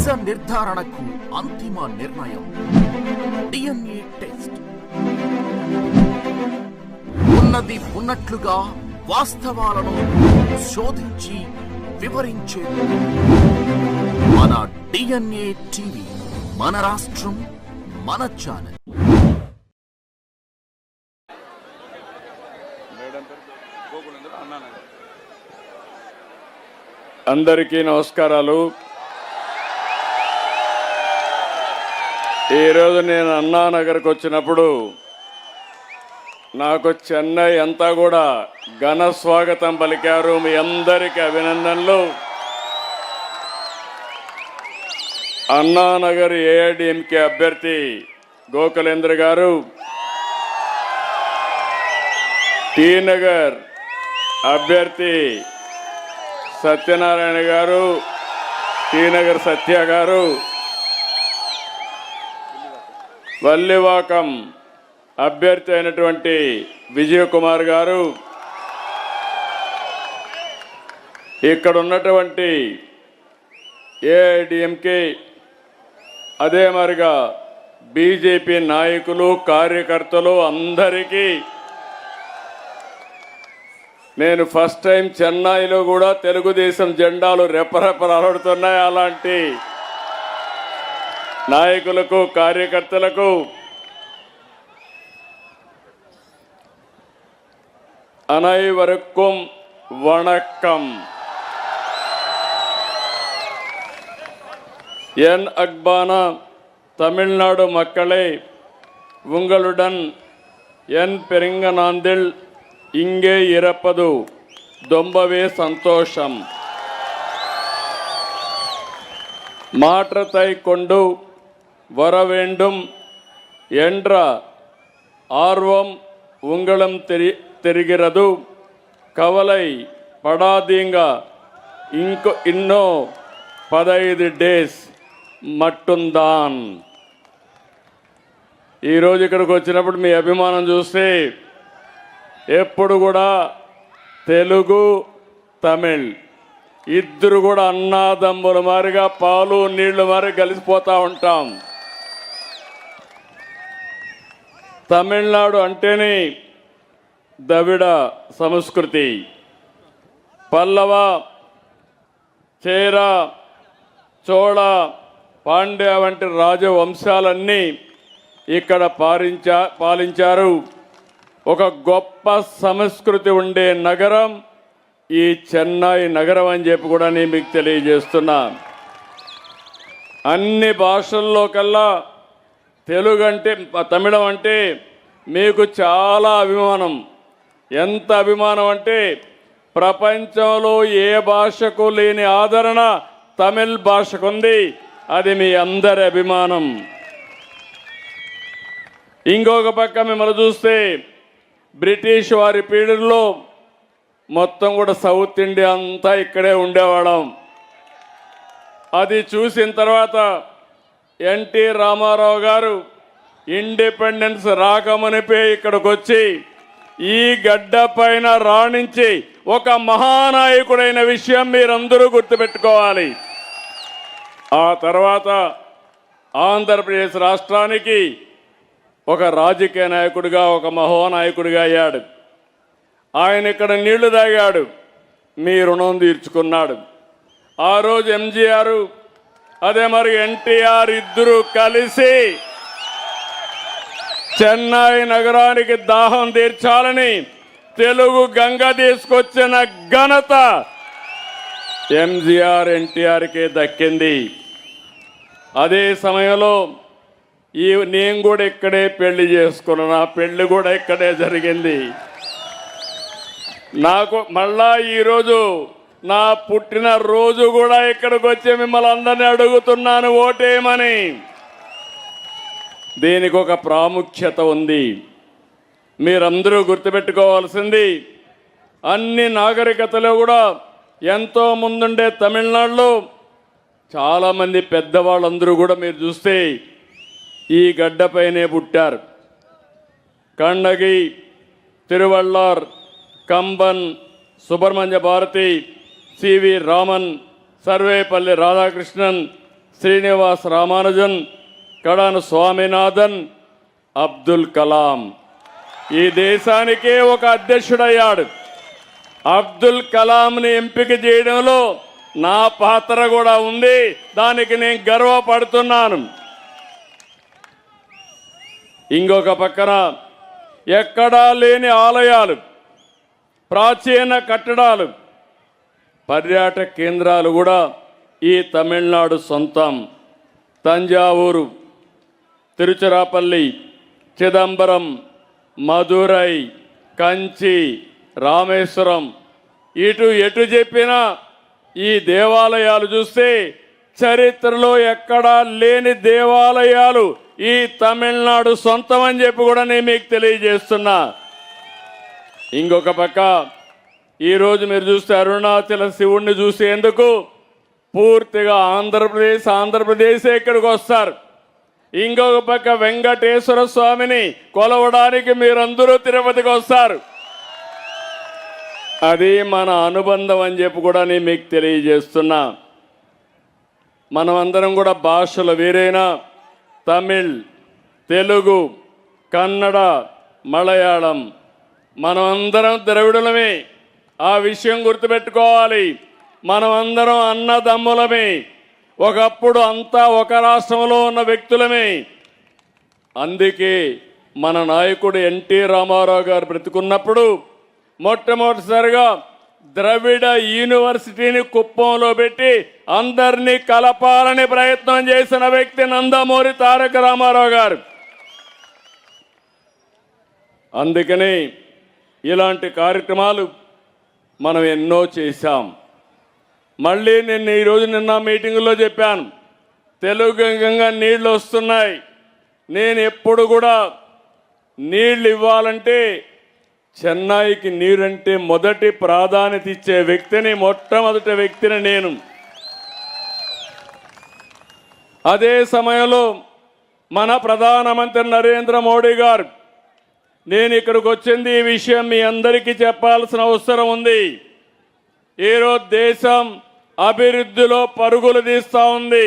నిజ నిర్ధారణకు అంతిమ నిర్ణయం డిఎన్ఏ టెస్ట్. ఉన్నది ఉన్నట్లుగా వాస్తవాలను శోధించి వివరించే మన డిఎన్ఏ టీవీ, మన రాష్ట్రం, మన ఛానల్. అందరికీ నమస్కారాలు. ఈరోజు నేను అన్నానగర్కి వచ్చినప్పుడు నాకు చెన్నై అంతా కూడా ఘన స్వాగతం పలికారు. మీ అందరికీ అభినందనలు. అన్నానగర్ ఏఐడిఎంకే అభ్యర్థి గోకులేంద్ర గారు, టీ నగర్ అభ్యర్థి సత్యనారాయణ గారు, టీ నగర్ సత్య గారు, వల్లివాకం అభ్యర్థి అయినటువంటి విజయ్ కుమార్ గారు, ఇక్కడ ఉన్నటువంటి ఏఐడిఎంకే అదే మరిగా బీజేపీ నాయకులు, కార్యకర్తలు అందరికీ నేను ఫస్ట్ టైం చెన్నైలో కూడా తెలుగుదేశం జెండాలు రెపరెపలాడుతున్నాయి. అలాంటి నాయకులకు, కార్యకర్తలకు அனைவருக்கும் வணக்கம். என் அன்பான தமிழ்நாடு மக்களே, உங்களுடன் என் பெருங்கநாந்தில் இங்கே இருப்பது ரொம்பவே சந்தோஷம். மாற்றத்தை கொண்டு வர வேண்டும் என்ற ஆர்வம் உங்களும் தெரிகிறது. கவலை படாதீங்க, இன்னும் 15 డేస్ మట్టుందాన్. ఈరోజు ఇక్కడికి వచ్చినప్పుడు మీ అభిమానం చూస్తే ఎప్పుడు కూడా తెలుగు, తమిళ్ ఇద్దరు కూడా అన్నాదమ్ముల మారిగా పాలు నీళ్లు మారి కలిసిపోతూ ఉంటాం. తమిళనాడు అంటేనే ద్రవిడ సంస్కృతి, పల్లవ, చేర, చోళ, పాండ్య వంటి రాజవంశాలన్నీ ఇక్కడ పాలించారు. ఒక గొప్ప సంస్కృతి ఉండే నగరం ఈ చెన్నై నగరం అని చెప్పి కూడా నేను మీకు తెలియజేస్తున్నా. అన్ని భాషల్లో కల్లా తెలుగు అంటే, తమిళం అంటే మీకు చాలా అభిమానం. ఎంత అభిమానం అంటే ప్రపంచంలో ఏ భాషకు లేని ఆదరణ తమిళ్ భాషకు ఉంది. అది మీ అందరి అభిమానం. ఇంకొక పక్క మిమ్మల్ని చూస్తే బ్రిటిష్ వారి పీరియడ్లో మొత్తం కూడా సౌత్ ఇండియా అంతా ఇక్కడే ఉండేవాళ్ళం. అది చూసిన తర్వాత ఎన్టీ రామారావు గారు ఇండిపెండెన్స్ రాకమునిపే ఇక్కడికి వచ్చి ఈ గడ్డ పైన రాణించి ఒక మహానాయకుడైన విషయం మీరందరూ గుర్తుపెట్టుకోవాలి. ఆ తర్వాత ఆంధ్రప్రదేశ్ రాష్ట్రానికి ఒక రాజకీయ నాయకుడిగా, ఒక మహోనాయకుడిగా అయ్యాడు. ఆయన ఇక్కడ నీళ్లు తాగాడు, మీ రుణం తీర్చుకున్నాడు. ఆ రోజు ఎంజీఆర్, అదే మరి ఎన్టీఆర్ ఇద్దరు కలిసి చెన్నై నగరానికి దాహం తీర్చాలని తెలుగు గంగ తీసుకొచ్చిన ఘనత ఎంజీఆర్, ఎన్టీఆర్కే దక్కింది. అదే సమయంలో నేను కూడా ఇక్కడే పెళ్లి చేసుకున్నా. నా పెళ్లి కూడా ఇక్కడే జరిగింది. నాకు మళ్ళా ఈరోజు నా పుట్టిన రోజు కూడా ఇక్కడికి వచ్చి మిమ్మల్ని అందరినీ అడుగుతున్నాను ఓటేయమని. దీనికి ఒక ప్రాముఖ్యత ఉంది. మీరందరూ గుర్తుపెట్టుకోవాల్సింది, అన్ని నాగరికతలో కూడా ఎంతో ముందుండే తమిళనాడులో చాలామంది పెద్దవాళ్ళందరూ కూడా మీరు చూస్తే ఈ గడ్డపైనే పుట్టారు. కన్నగి, తిరువళ్ళార్, కంబన్, సుబ్రహ్మణ్య భారతి, సివి రామన్, సర్వేపల్లి రాధాకృష్ణన్, శ్రీనివాస్ రామానుజన్, కడాన స్వామినాథన్, అబ్దుల్ కలాం. ఈ దేశానికే ఒక అధ్యక్షుడయ్యాడు. అబ్దుల్ కలాంని ఎంపిక చేయడంలో నా పాత్ర కూడా ఉంది. దానికి నేను గర్వపడుతున్నాను. ఇంకొక పక్కన ఎక్కడా లేని ఆలయాలు, ప్రాచీన కట్టడాలు, పర్యాటక కేంద్రాలు కూడా ఈ తమిళనాడు సొంతం. తంజావూరు, తిరుచిరాపల్లి, చిదంబరం, మదురై, కంచి, రామేశ్వరం, ఎటు చెప్పినా ఈ దేవాలయాలు చూస్తే చరిత్రలో ఎక్కడా లేని దేవాలయాలు ఈ తమిళనాడు సొంతం అని చెప్పి కూడా నేను మీకు తెలియజేస్తున్నా. ఇంకొక పక్క ఈరోజు మీరు చూస్తే అరుణాచల శివుణ్ణి చూసేందుకు పూర్తిగా ఆంధ్రప్రదేశ్ ఇక్కడికి వస్తారు. ఇంకొక పక్క వెంకటేశ్వర స్వామిని కొలవడానికి మీరందరూ తిరుపతికి వస్తారు. అది మన అనుబంధం అని చెప్పి కూడా నేను మీకు తెలియజేస్తున్నా. మనమందరం కూడా భాషలు వేరైనా తమిళ్, తెలుగు, కన్నడ, మలయాళం మనమందరం ద్రవిడులమే. ఆ విషయం గుర్తుపెట్టుకోవాలి. మనమందరం అన్నదమ్ములమే. ఒకప్పుడు అంతా ఒక రాష్ట్రంలో ఉన్న వ్యక్తులమే. అందుకే మన నాయకుడు ఎన్టీ రామారావు గారు బ్రతికున్నప్పుడు మొట్టమొదటిసారిగా ద్రవిడ యూనివర్సిటీని కుప్పంలో పెట్టి అందరినీ కలపాలని ప్రయత్నం చేసిన వ్యక్తి నందమూరి తారక రామారావు గారు. అందుకని ఇలాంటి కార్యక్రమాలు మనం ఎన్నో చేశాం. మళ్ళీ నిన్న మీటింగులో చెప్పాను, తెలుగుగా నీళ్లు వస్తున్నాయి. నేను ఎప్పుడు కూడా నీళ్లు ఇవ్వాలంటే చెన్నైకి నీరంటే మొదటి ప్రాధాన్యత ఇచ్చే వ్యక్తిని, మొట్టమొదటి వ్యక్తిని నేను. అదే సమయంలో మన ప్రధానమంత్రి నరేంద్ర మోడీ గారు, నేను ఇక్కడికి వచ్చింది ఈ విషయం మీ అందరికీ చెప్పాల్సిన అవసరం ఉంది. ఈరోజు దేశం అభివృద్ధిలో పరుగులు తీస్తూ ఉంది.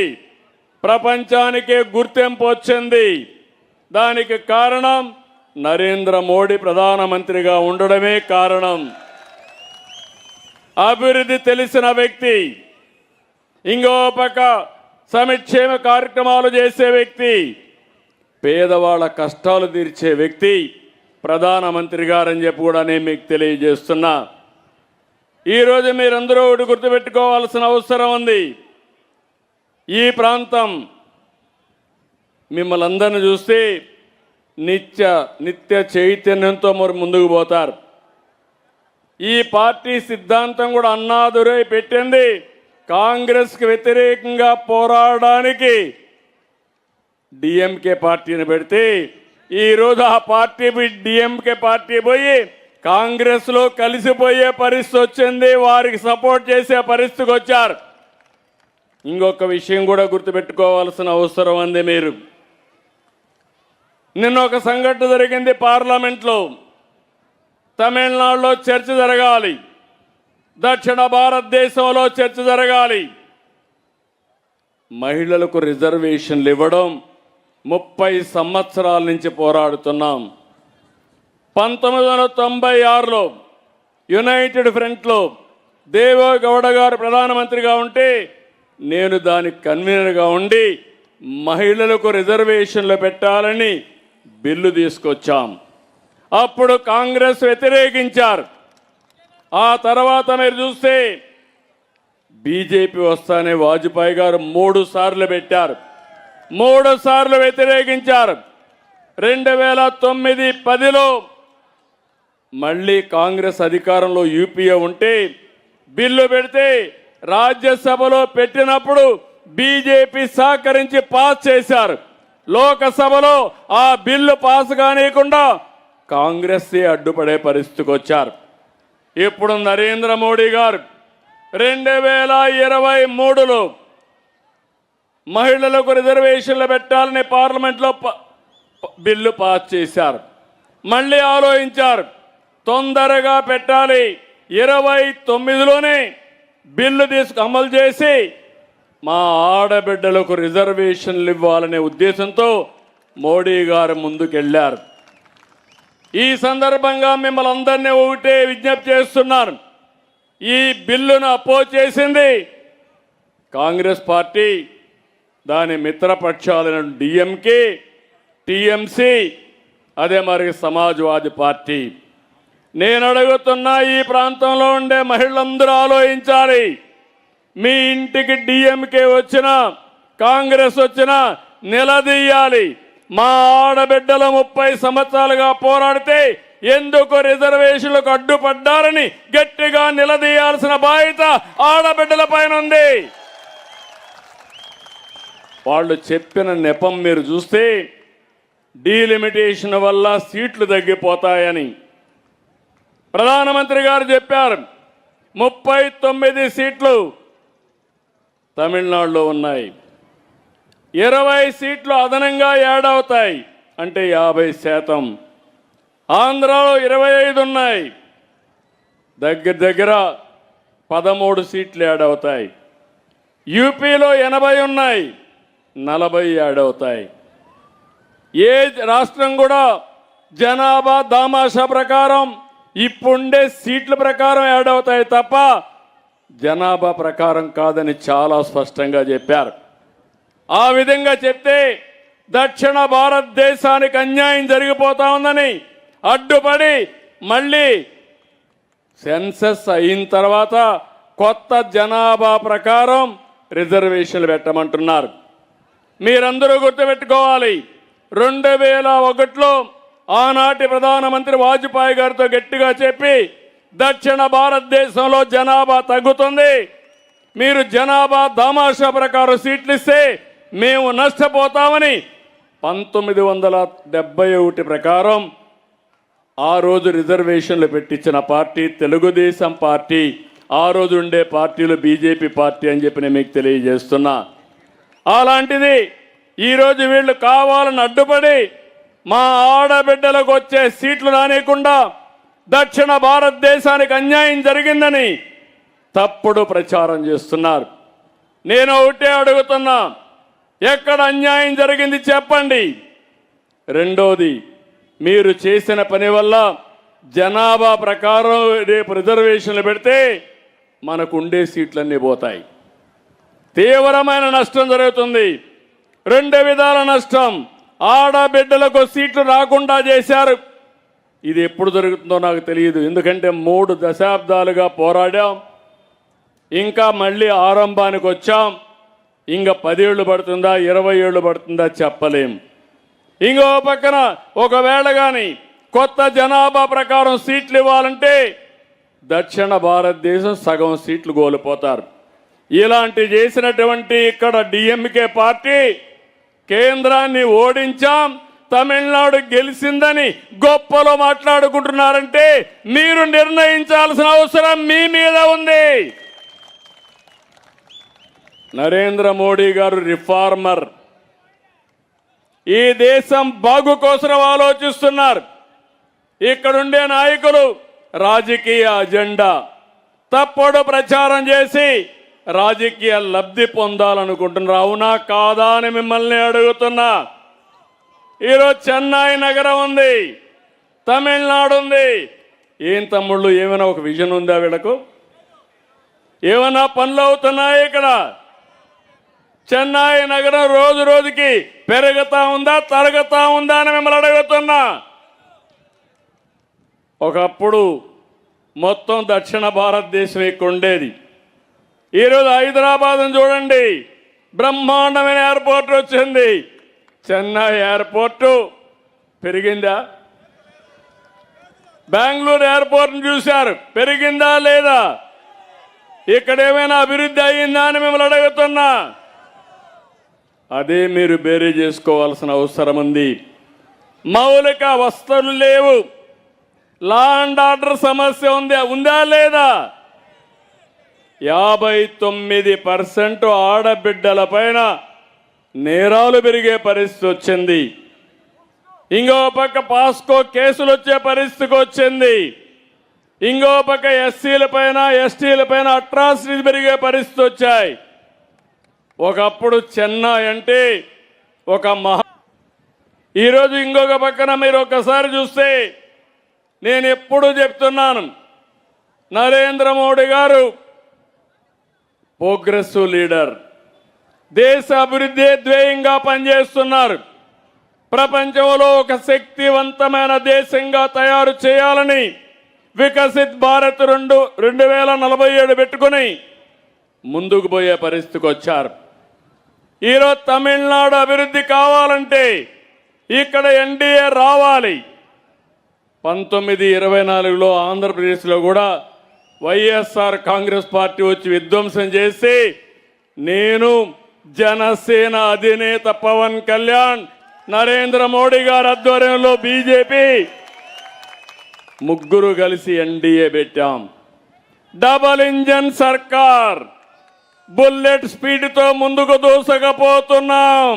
ప్రపంచానికే గుర్తింపు వచ్చింది. దానికి కారణం నరేంద్ర మోడీ ప్రధానమంత్రిగా ఉండడమే కారణం. అభివృద్ధి తెలిసిన వ్యక్తి, ఇంకో పక్క సంక్షేమ కార్యక్రమాలు చేసే వ్యక్తి, పేదవాళ్ళ కష్టాలు తీర్చే వ్యక్తి ప్రధానమంత్రి గారని చెప్పి కూడా నేను మీకు తెలియజేస్తున్నా. ఈరోజు మీరందరూ ఒకటి గుర్తుపెట్టుకోవాల్సిన అవసరం ఉంది. ఈ ప్రాంతం మిమ్మల్ని అందరిని చూస్తే నిత్య చైతన్యంతో మరి ముందుకు పోతారు. ఈ పార్టీ సిద్ధాంతం కూడా అన్నాదురై పెట్టింది కాంగ్రెస్కి వ్యతిరేకంగా పోరాడడానికి డిఎంకే పార్టీని పెడితే, ఈరోజు ఆ పార్టీ డిఎంకే పార్టీ పోయి కాంగ్రెస్లో కలిసిపోయే పరిస్థితి వచ్చింది. వారికి సపోర్ట్ చేసే పరిస్థితికి వచ్చారు. ఇంకొక విషయం కూడా గుర్తుపెట్టుకోవాల్సిన అవసరం ఉంది. మీరు నిన్న ఒక సంఘటన జరిగింది పార్లమెంట్లో. తమిళనాడులో చర్చ జరగాలి, దక్షిణ భారతదేశంలో చర్చ జరగాలి. మహిళలకు రిజర్వేషన్లు ఇవ్వడం 30 సంవత్సరాల నుంచి పోరాడుతున్నాం. 1996లో యునైటెడ్ ఫ్రంట్లో దేవేగౌడ గారు ప్రధానమంత్రిగా ఉంటే నేను దానికి కన్వీనర్గా ఉండి మహిళలకు రిజర్వేషన్లు పెట్టాలని బిల్లు తీసుకొచ్చాం. అప్పుడు కాంగ్రెస్ వ్యతిరేకించారు. ఆ తర్వాత మీరు చూస్తే బీజేపీ వస్తానే వాజ్పేయి గారు 3 సార్లు పెట్టారు. 3 సార్లు వ్యతిరేకించారు. 2009-10లో మళ్ళీ కాంగ్రెస్ అధికారంలో యూపీఏ ఉంటే బిల్లు పెడితే రాజ్యసభలో పెట్టినప్పుడు బీజేపీ సహకరించి పాస్ చేశారు. లోకసభలో ఆ బిల్లు పాస్ కానియకుండా కాంగ్రెస్ అడ్డుపడే పరిస్థితికి వచ్చారు. ఇప్పుడు నరేంద్ర మోడీ గారు 2023లో మహిళలకు రిజర్వేషన్లు పెట్టాలని పార్లమెంట్లో బిల్లు పాస్ చేశారు. మళ్ళీ ఆలోచించారు, తొందరగా పెట్టాలి. 29లోనే బిల్లు అమలు చేసి మా ఆడబిడ్డలకు రిజర్వేషన్లు ఇవ్వాలనే ఉద్దేశంతో మోడీ గారు ముందుకెళ్లారు. ఈ సందర్భంగా మిమ్మల్ని అందరినీ ఒకటే విజ్ఞప్తి చేస్తున్నాను. ఈ బిల్లును అపోజ్ చేసింది కాంగ్రెస్ పార్టీ, దాని మిత్రపక్షాలైన డిఎంకే, టిఎంసి, అదే మరి సమాజ్వాదీ పార్టీ. నేను అడుగుతున్నా, ఈ ప్రాంతంలో ఉండే మహిళలందరూ ఆలోచించాలి. మీ ఇంటికి డిఎంకే వచ్చినా కాంగ్రెస్ వచ్చినా నిలదీయాలి. మా ఆడబిడ్డలు 30 సంవత్సరాలుగా పోరాడితే ఎందుకు రిజర్వేషన్లకు అడ్డుపడ్డారని గట్టిగా నిలదీయాల్సిన బాధ్యత ఆడబిడ్డల పైన ఉంది. వాళ్ళు చెప్పిన నెపం మీరు చూస్తే డీలిమిటేషన్ వల్ల సీట్లు తగ్గిపోతాయని ప్రధానమంత్రి గారు చెప్పారు. 39 సీట్లు తమిళనాడులో ఉన్నాయి, 20 సీట్లు అదనంగా యాడ్ అవుతాయి, అంటే 50%. ఆంధ్రాలో 25 ఉన్నాయి, దగ్గర 13 సీట్లు యాడ్ అవుతాయి. యూపీలో 80 ఉన్నాయి, 40 యాడ్ అవుతాయి. ఏ రాష్ట్రం కూడా జనాభా దామాషా ప్రకారం ఇప్పుండే సీట్ల ప్రకారం యాడ్ అవుతాయి తప్ప జనాభా ప్రకారం కాదని చాలా స్పష్టంగా చెప్పారు. ఆ విధంగా చెప్తే దక్షిణ భారతదేశానికి అన్యాయం జరిగిపోతా ఉందని అడ్డుపడి మళ్ళీ సెన్సస్ అయిన తర్వాత కొత్త జనాభా ప్రకారం రిజర్వేషన్లు పెట్టమంటున్నారు. మీరందరూ గుర్తుపెట్టుకోవాలి, 2001లో ఆనాటి ప్రధానమంత్రి వాజ్పేయి గారితో గట్టిగా చెప్పి దక్షిణ భారతదేశంలో జనాభా తగ్గుతుంది, మీరు జనాభా దామాషా ప్రకారం సీట్లు ఇస్తే మేము నష్టపోతామని 1971 ప్రకారం ఆ రోజు రిజర్వేషన్లు పెట్టించిన పార్టీ తెలుగుదేశం పార్టీ. ఆ రోజు ఉండే పార్టీలు బీజేపీ పార్టీ అని చెప్పి నేను మీకు తెలియజేస్తున్నా. అలాంటిది ఈరోజు వీళ్ళు కావాలని అడ్డుపడి మా ఆడబిడ్డలకు వచ్చే సీట్లు రానియకుండా దక్షిణ భారతదేశానికి అన్యాయం జరిగిందని తప్పుడు ప్రచారం చేస్తున్నారు. నేను ఒకటే అడుగుతున్నా, ఎక్కడ అన్యాయం జరిగింది చెప్పండి. రెండోది, మీరు చేసిన పని వల్ల జనాభా ప్రకారం రేపు రిజర్వేషన్లు పెడితే మనకు ఉండే సీట్లన్నీ పోతాయి, తీవ్రమైన నష్టం జరుగుతుంది. 2 విధాల నష్టం. ఆడబిడ్డలకు సీట్లు రాకుండా చేశారు. ఇది ఎప్పుడు జరుగుతుందో నాకు తెలియదు, ఎందుకంటే 3 దశాబ్దాలుగా పోరాడాం, ఇంకా మళ్ళీ ఆరంభానికి వచ్చాం. ఇంకా 10 ఏళ్ళు పడుతుందా 20 ఏళ్ళు పడుతుందా చెప్పలేం. ఇంకో పక్కన ఒకవేళ కానీ కొత్త జనాభా ప్రకారం సీట్లు ఇవ్వాలంటే దక్షిణ భారతదేశం సగం సీట్లు కోల్పోతారు. ఇలాంటి చేసినటువంటి ఇక్కడ డిఎంకే పార్టీ కేంద్రాన్ని ఓడించాం, తమిళనాడు గెలిచిందని గొప్పలో మాట్లాడుకుంటున్నారంటే మీరు నిర్ణయించాల్సిన అవసరం మీ మీద ఉంది. నరేంద్ర మోడీ గారు రిఫార్మర్, ఈ దేశం బాగు కోసం ఆలోచిస్తున్నారు. ఇక్కడుండే నాయకులు రాజకీయ అజెండా తప్పుడు ప్రచారం చేసి రాజకీయ లబ్ధి పొందాలనుకుంటున్నారు. అవునా కాదా అని మిమ్మల్ని అడుగుతున్నా. ఈరోజు చెన్నై నగరం ఉంది, తమిళనాడు ఉంది. ఏం తమ్ముళ్ళు, ఏమైనా ఒక విజన్ ఉందా వీళ్ళకు? ఏమైనా పనులు అవుతున్నాయి ఇక్కడ? చెన్నై నగరం రోజు రోజుకి పెరుగుతా ఉందా తరుగుతా ఉందా అని మిమ్మల్ని అడుగుతున్నా. ఒకప్పుడు మొత్తం దక్షిణ భారతదేశం ఇక్కడ ఉండేది. ఈరోజు హైదరాబాద్ చూడండి, బ్రహ్మాండమైన ఎయిర్పోర్ట్ వచ్చింది. చెన్నై ఎయిర్పోర్టు పెరిగిందా? బెంగళూరు ఎయిర్పోర్ట్ని చూశారు, పెరిగిందా లేదా? ఇక్కడ ఏమైనా అభివృద్ధి అయ్యిందా అని మిమ్మల్ని అడుగుతున్నా. అదే మీరు బేరీ చేసుకోవాల్సిన అవసరం ఉంది. మౌలిక వసతులు లేవు, లా అండ్ ఆర్డర్ సమస్య ఉందా లేదా? 59% ఆడబిడ్డల పైన నేరాలు పెరిగే పరిస్థితి వచ్చింది. ఇంకో పక్క పాస్కో కేసులు వచ్చే పరిస్థితికి వచ్చింది. ఇంకో పక్క ఎస్సీల పైన ఎస్టీల పైన అట్రాసిటీలు పెరిగే పరిస్థితి వచ్చాయి. ఒకప్పుడు చెన్నై అంటే ఒక ఈరోజు ఇంకొక పక్కన మీరు ఒక్కసారి చూస్తే నేను ఎప్పుడూ చెప్తున్నాను, నరేంద్ర మోడీ గారు ప్రోగ్రెసివ్ లీడర్, దేశ అభివృద్ధి ధ్యేయంగా పనిచేస్తున్నారు. ప్రపంచంలో ఒక శక్తివంతమైన దేశంగా తయారు చేయాలని వికసిత్ భారత్ 2047 పెట్టుకుని ముందుకు పోయే పరిస్థితికి వచ్చారు. ఈరోజు తమిళనాడు అభివృద్ధి కావాలంటే ఇక్కడ ఎన్డీఏ రావాలి. 1924లో ఆంధ్రప్రదేశ్లో కూడా వైఎస్ఆర్ కాంగ్రెస్ పార్టీ వచ్చి విధ్వంసం చేసి నేను, జనసేన అధినేత పవన్ కళ్యాణ్, నరేంద్ర మోడీ గారి ఆధ్వర్యంలో బీజేపీ ముగ్గురు కలిసి ఎన్డీఏ పెట్టాం. డబల్ ఇంజన్ సర్కార్, బుల్లెట్ స్పీడ్తో ముందుకు దూసకపోతున్నాం.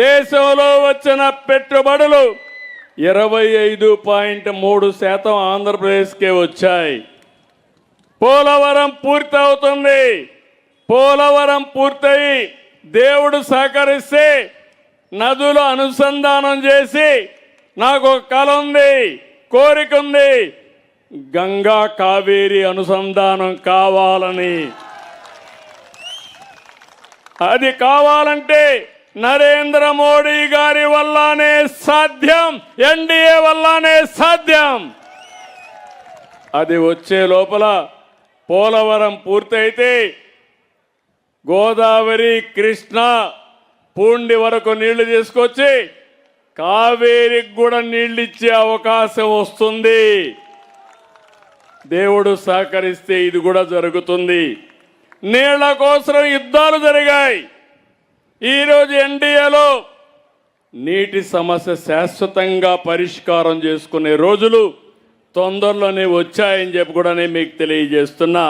దేశంలో వచ్చిన పెట్టుబడులు 25.3% ఆంధ్రప్రదేశ్కే వచ్చాయి. పోలవరం పూర్తవుతుంది. పోలవరం పూర్తయి దేవుడు సహకరిస్తే నదులు అనుసంధానం చేసి నాకు ఒక కల ఉంది, కోరిక ఉంది, గంగా కావేరి అనుసంధానం కావాలని. అది కావాలంటే నరేంద్ర మోడీ గారి వల్లనే సాధ్యం, ఎన్డీఏ వల్లనే సాధ్యం. అది వచ్చే లోపల పోలవరం పూర్తయితే గోదావరి, కృష్ణ, పూండి వరకు నీళ్లు తీసుకొచ్చి కావేరికి కూడా నీళ్లు ఇచ్చే అవకాశం వస్తుంది. దేవుడు సహకరిస్తే ఇది కూడా జరుగుతుంది. నీళ్ల కోసం యుద్ధాలు జరిగాయి. ఈరోజు ఎన్డీఏలో నీటి సమస్య శాశ్వతంగా పరిష్కారం చేసుకునే రోజులు తొందరలోనే వచ్చాయని చెప్పి కూడా నేను మీకు తెలియజేస్తున్నా.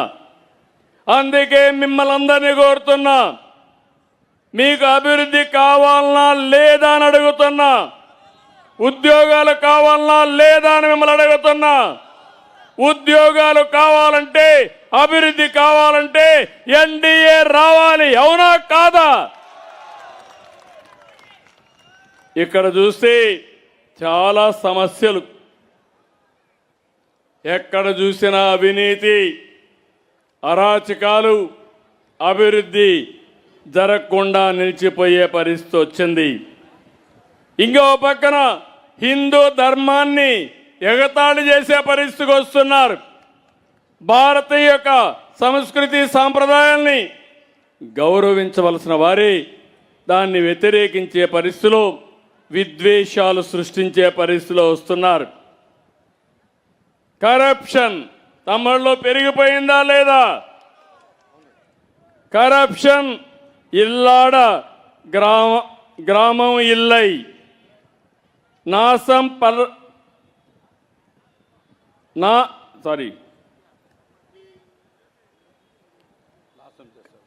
అందుకే మిమ్మల్ని అందరినీ కోరుతున్నా, మీకు అభివృద్ధి కావాలన్నా లేదా అని అడుగుతున్నా, ఉద్యోగాలు కావాలన్నా లేదా అని మిమ్మల్ని అడుగుతున్నా. ఉద్యోగాలు కావాలంటే, అభివృద్ధి కావాలంటే ఎన్డీఏ రావాలి, అవునా కాదా? ఇక్కడ చూస్తే చాలా సమస్యలు, ఎక్కడ చూసినా అవినీతి, అరాచకాలు, అభివృద్ధి జరగకుండా నిలిచిపోయే పరిస్థితి వచ్చింది. ఇంకో పక్కన హిందూ ధర్మాన్ని ఎగతాళి చేసే పరిస్థితికి వస్తున్నారు. భారతీయ యొక్క సంస్కృతి సాంప్రదాయాల్ని గౌరవించవలసిన వారే దాన్ని వ్యతిరేకించే పరిస్థితిలో, విద్వేషాలు సృష్టించే పరిస్థితిలో వస్తున్నారు. కరప్షన్ తమిళలో పెరిగిపోయిందా లేదా? కరప్షన్ ఇల్లాడ గ్రామం ఇల్లై నాశం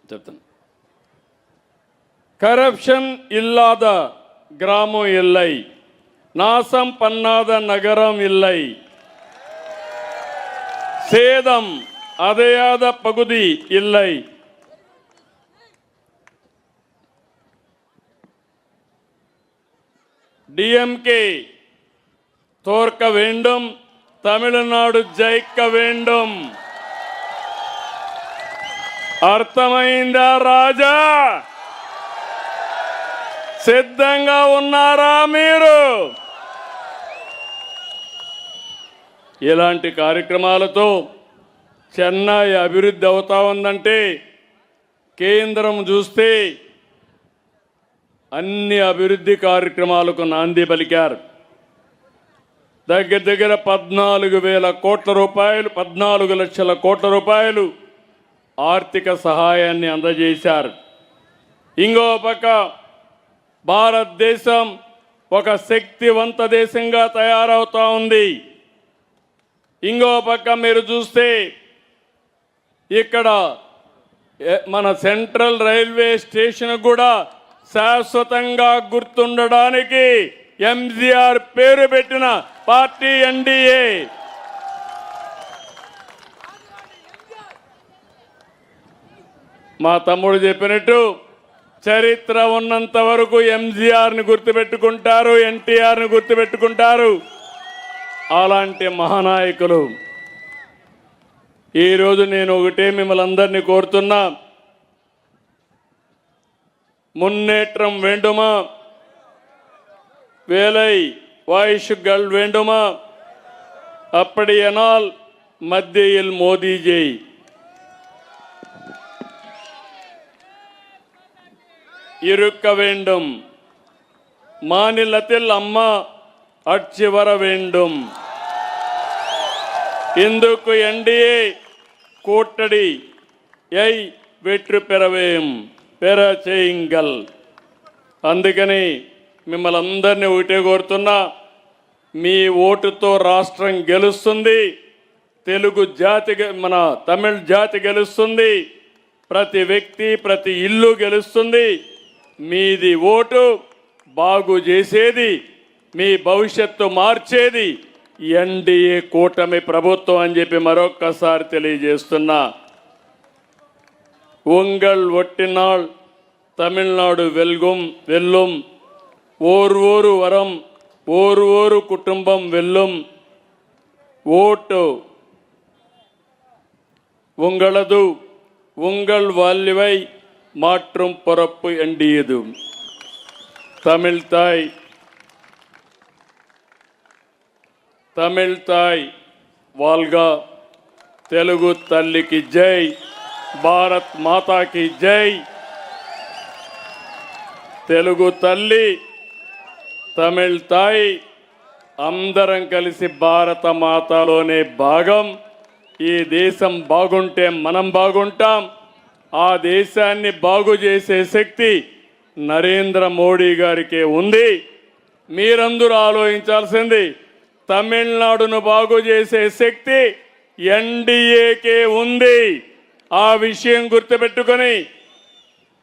చెప్తాను. కరప్షన్ ఇల్లాద గ్రామం ఇల్లై, నాశం పన్నాద నగరం ఇల్లై, சேதம் அதையாத பகுதி இல்லை. டிஎம்கே தோற்க வேண்டும், தமிழ்நாடு ஜெயிக்க வேண்டும். అర్థమైందా రాజా? సిద్ధంగా ఉన్నారా మీరు? ఇలాంటి కార్యక్రమాలతో చెన్నై అభివృద్ధి అవుతా ఉందంటే కేంద్రం చూస్తే అన్ని అభివృద్ధి కార్యక్రమాలకు నాంది పలికారు. దగ్గర 14,000 కోట్ల రూపాయలు, 14 లక్షల కోట్ల రూపాయలు ఆర్థిక సహాయాన్ని అందజేశారు. ఇంకో పక్క భారతదేశం ఒక శక్తివంత దేశంగా తయారవుతా ఉంది. ఇంకో పక్క మీరు చూస్తే ఇక్కడ మన సెంట్రల్ రైల్వే స్టేషన్ కూడా శాశ్వతంగా గుర్తుండడానికి ఎంజీఆర్ పేరు పెట్టిన పార్టీ ఎన్డీఏ. మా తమ్ముడు చెప్పినట్టు చరిత్ర ఉన్నంత వరకు ఎంజీఆర్ని గుర్తుపెట్టుకుంటారు, ఎన్టీఆర్ని గుర్తుపెట్టుకుంటారు. అలాంటి మహానాయకులు. ఈరోజు నేను ఒకటే మిమ్మల్ని అందరినీ కోరుతున్నా, మున్నేట్రం వేண்டுమా, వేలై வாய்ஸுகள் வேண்டுமா, அப்படியானால் மத்தியில் மோடிஜி, இருக்க வேண்டும், மாநிலத்தில் அம்மா ஆட்சி வர வேண்டும். இந்துக்கு என்டிஏ கூட்டணியை வெற்றி பெற చేయుంగల్. అందుకని మిమ్మల్ని అందరినీ ఒకటే కోరుతున్నా, మీ ఓటుతో రాష్ట్రం గెలుస్తుంది, తెలుగు జాతి మన తమిళ జాతి గెలుస్తుంది, ప్రతి వ్యక్తి ప్రతి ఇల్లు గెలుస్తుంది. మీది ఓటు బాగు చేసేది, మీ భవిష్యత్తు మార్చేది ఎన్డీఏ కూటమి ప్రభుత్వం అని చెప్పి మరొక్కసారి తెలియజేస్తున్నా. உங்கள் ஒட்டினால் தமிழ்நாடு வெல்லும், ஓர் வரம் ஓர் குடும்பம் வெல்லும். ஓட்டு உங்களது, உங்கள் வாழ்வை மாற்றும் பொறுப்பு எண்டியது. தமிழ் தாய் வாழ்க, తెలుగు తల్లికి జై, భారత్ మాతాకి జై. తెలుగు తల్లి, తమిళ తాయి అందరం కలిసి భారత మాతలోనే భాగం. ఈ దేశం బాగుంటే మనం బాగుంటాం. ఆ దేశాన్ని బాగు చేసే శక్తి నరేంద్ర మోడీ గారికే ఉంది. మీరందరూ ఆలోచించాల్సింది, తమిళనాడును బాగు చేసే శక్తి ఎన్డీఏకే ఉంది. ఆ విషయం గుర్తుపెట్టుకొని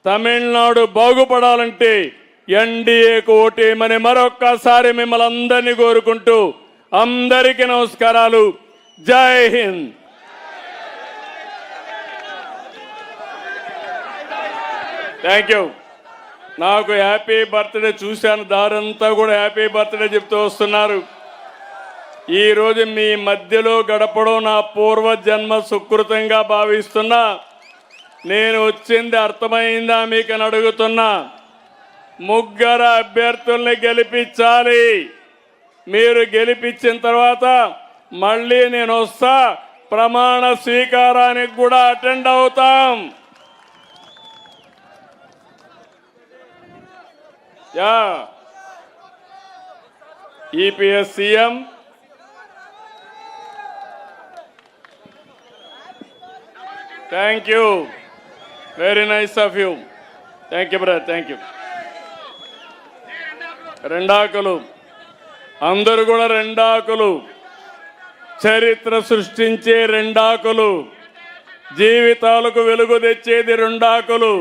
తమిళనాడు బాగుపడాలంటే ఎన్డీఏకు ఓటేయమని మరొక్కసారి మిమ్మల్ని అందరినీ కోరుకుంటూ అందరికీ నమస్కారాలు. జై హింద్. Thank you. నాకు హ్యాపీ బర్త్డే చూశాను, దారంతా కూడా హ్యాపీ బర్త్డే చెప్తూ వస్తున్నారు. ఈరోజు మీ మధ్యలో గడపడం నా పూర్వజన్మ సుకృతంగా భావిస్తున్నా. నేను వచ్చింది అర్థమైందా మీకని అడుగుతున్నా. ముగ్గురు అభ్యర్థుల్ని గెలిపించాలి. మీరు గెలిపించిన తర్వాత మళ్ళీ నేను వస్తా, ప్రమాణ స్వీకారానికి కూడా అటెండ్ అవుతాం. Ya EPS CM, thank you, very nice of you. Thank you brother, thank you. రెండాకులు అందరూ కూడా రెండాకులు, చరిత్ర సృష్టించే రెండాకులు, జీవితాలకు వెలుగు తెచ్చేది రెండాకులు.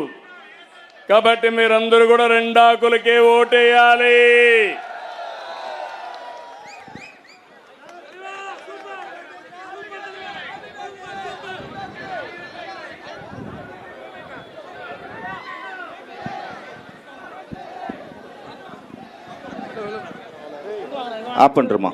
కాబట్టి మీరందరూ కూడా రెండాకులకే ఓటేయాలి. ஆப் பண்ணுறோமா?